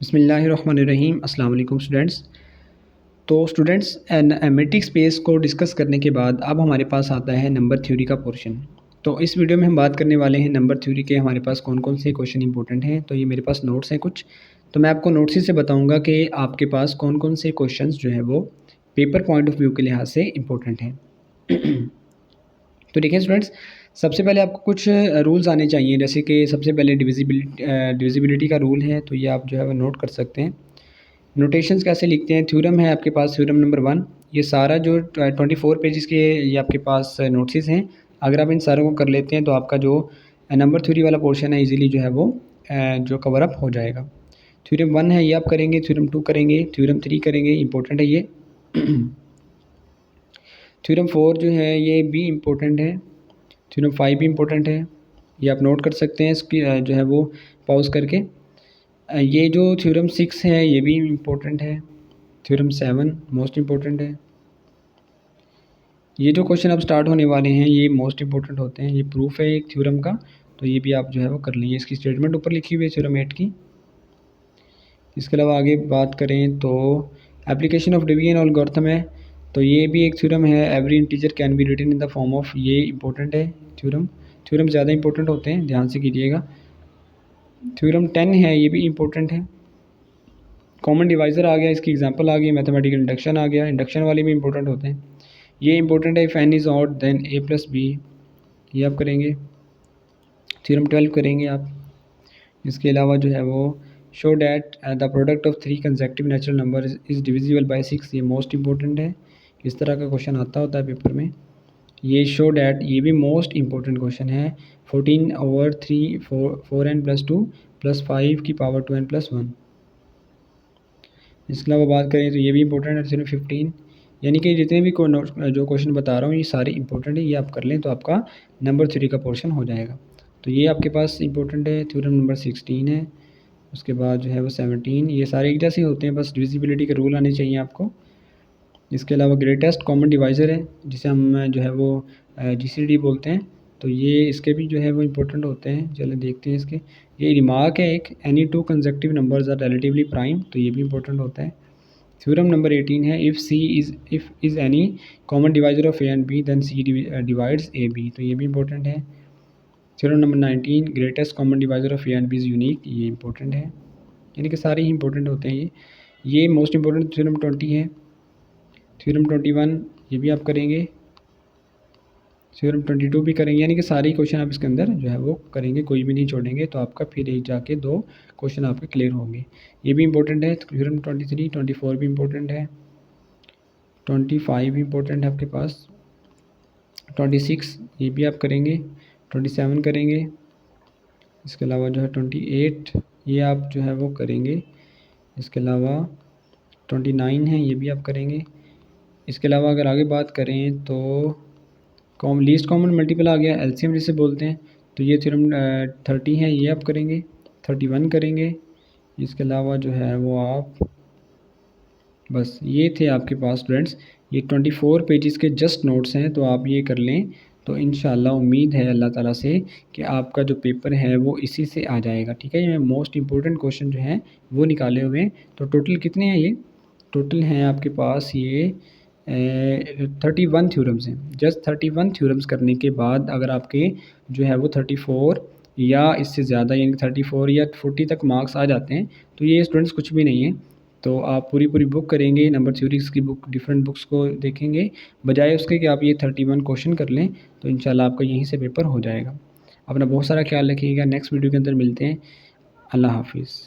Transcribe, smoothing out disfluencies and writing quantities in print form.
बिस्मिल्लाहिर्रहमानिर्रहीम। अस्सलाम वालेकुम स्टूडेंट्स। तो स्टूडेंट्स मैट्रिक स्पेस को डिस्कस करने के बाद अब हमारे पास आता है नंबर थ्योरी का पोर्शन। तो इस वीडियो में हम बात करने वाले हैं नंबर थ्योरी के हमारे पास कौन कौन से क्वेश्चन इंपॉर्टेंट हैं। तो ये मेरे पास नोट्स हैं कुछ, तो मैं आपको नोट्स ही से बताऊंगा कि आपके पास कौन कौन से क्वेश्चंस जो है वो पेपर पॉइंट ऑफ व्यू के लिहाज से इम्पोर्टेंट हैं। तो देखिए स्टूडेंट्स, सबसे पहले आपको कुछ रूल्स आने चाहिए, जैसे कि सबसे पहले डिविजिबिलिटी का रूल है, तो ये आप जो है वो नोट कर सकते हैं। नोटेशंस कैसे लिखते हैं, थ्योरम है आपके पास, थ्योरम नंबर 1। ये सारा जो 24 पेजेस के ये आपके पास नोट्स हैं, अगर आप इन सारों को कर लेते हैं तो आपका जो नंबर थ्योरी वाला पोर्शन है इजीली जो है वो जो कवर अप हो जाएगा। थ्योरम 1 है ये आप करेंगे, थ्योरम 2 करेंगे, थ्योरम 3 करेंगे, इंपॉर्टेंट है ये। थ्योरम 4 जो है ये भी इम्पोर्टेंट है, थ्योरम 5 भी इम्पोर्टेंट है, ये आप नोट कर सकते हैं इसकी जो है वो पॉज करके। ये जो थ्योरम 6 है ये भी इम्पोर्टेंट है, थ्योरम 7 मोस्ट इम्पोर्टेंट है। ये जो क्वेश्चन अब स्टार्ट होने वाले हैं ये मोस्ट इम्पोर्टेंट होते हैं, ये प्रूफ है एक थ्योरम का, तो ये भी आप जो है वो कर लेंगे। इसकी स्टेटमेंट ऊपर लिखी हुई है थ्योरम 8 की। इसके अलावा आगे बात करें तो एप्लीकेशन ऑफ डिवीजन एल्गोरिथम है, तो ये भी एक थ्योरम है। Every integer can be written in the form of, ये इंपॉर्टेंट है थ्योरम। थ्योरम ज़्यादा इंपॉर्टेंट होते हैं, ध्यान से कीजिएगा। थ्योरम 10 है, ये भी इंपॉर्टेंट है। कॉमन डिवाइज़र आ गया, इसकी एग्जांपल आ गई, मैथमेटिकल इंडक्शन आ गया, इंडक्शन वाले भी इंपॉर्टेंट होते हैं। ये इंपॉर्टेंट है, if n is odd then a plus b, ये आप करेंगे। थ्योरम 12 करेंगे आप। इसके अलावा जो है वो show that the product of 3 consecutive natural number is divisible by 6, ये मोस्ट इंपॉर्टेंट है। इस तरह का क्वेश्चन आता होता है पेपर में। ये शो डैट, ये भी मोस्ट इंपॉर्टेंट क्वेश्चन है। 14/3 4n + 2 + 5 की पावर 2n + 1। इसके अलावा बात करें तो ये भी इंपॉर्टेंट है, थ्योरम 15। यानी कि जितने भी जो क्वेश्चन बता रहा हूँ ये सारे इंपॉर्टेंट है, ये आप कर लें तो आपका नंबर 3 का पोर्शन हो जाएगा। तो ये आपके पास इंपॉर्टेंट है। थ्योरम नंबर 16 है, उसके बाद जो है वो 17, ये सारे एक जैसे होते हैं, बस डिविजिबिलिटी के रूल आने चाहिए आपको। इसके अलावा ग्रेटेस्ट कॉमन डिवाइज़र है, जिसे हम जो है वो GCD बोलते हैं, तो ये इसके भी जो है वो इम्पोर्टेंट होते हैं। चलो देखते हैं इसके। ये रिमार्क है एक, any 2 consecutive numbers are relatively prime, तो ये भी इंपॉर्टेंट होता है। थ्योरम नंबर 18 है, if is any common divisor of a and b then c divides a b, तो ये भी इंपॉर्टेंट है। Theorem number 19, greatest common divisor of a and b is unique, ये इंपॉर्टेंट है। यानी कि सारे ही इंपॉर्टेंट होते हैं ये मोस्ट इंपॉर्टेंट थ्योरम 20 है। थ्योरम 21 ये भी आप करेंगे, थ्योरम 22 भी करेंगे, यानी कि सारे क्वेश्चन आप इसके अंदर जो है वो करेंगे, कोई भी नहीं छोड़ेंगे, तो आपका फिर एक जाके 2 क्वेश्चन आपके क्लियर होंगे। ये भी इंपॉर्टेंट है। थ्योरम 23 24 भी इंपॉर्टेंट है, 25 भी इंपॉर्टेंट है आपके पास, 26 ये भी आप करेंगे, 27 करेंगे। इसके अलावा जो है 28 ये आप जो है वो करेंगे। इसके अलावा 29 है, ये भी आप करेंगे। इसके अलावा अगर आगे बात करें तो लीस्ट कॉमन मल्टीपल आ गया, एलसीएम जिसे बोलते हैं, तो ये थ्योरम 30 है, ये आप करेंगे, 31 करेंगे। इसके अलावा जो है वो आप, बस ये थे आपके पास स्टूडेंट्स, ये 24 पेजेस के जस्ट नोट्स हैं, तो आप ये कर लें तो इंशाल्लाह उम्मीद है अल्लाह ताला से कि आपका जो पेपर है वो इसी से आ जाएगा। ठीक है, ये मोस्ट इंपॉर्टेंट क्वेश्चन जो हैं वो निकाले हुए हैं। तो टोटल कितने हैं, ये टोटल हैं आपके पास ये 31 थ्योरम्स हैं। जस्ट 31 थ्योरम्स करने के बाद अगर आपके जो है वो 34 या इससे ज़्यादा यानी 34 या 40 तक मार्क्स आ जाते हैं, तो ये स्टूडेंट्स कुछ भी नहीं है। तो आप पूरी बुक करेंगे, नंबर थ्योरीज की बुक, डिफरेंट बुक्स को देखेंगे, बजाय उसके कि आप ये 31 क्वेश्चन कर लें, तो इंशाल्लाह आपका यहीं से पेपर हो जाएगा। अपना बहुत सारा ख्याल रखिएगा, नेक्स्ट वीडियो के अंदर मिलते हैं। अल्लाह हाफिज़।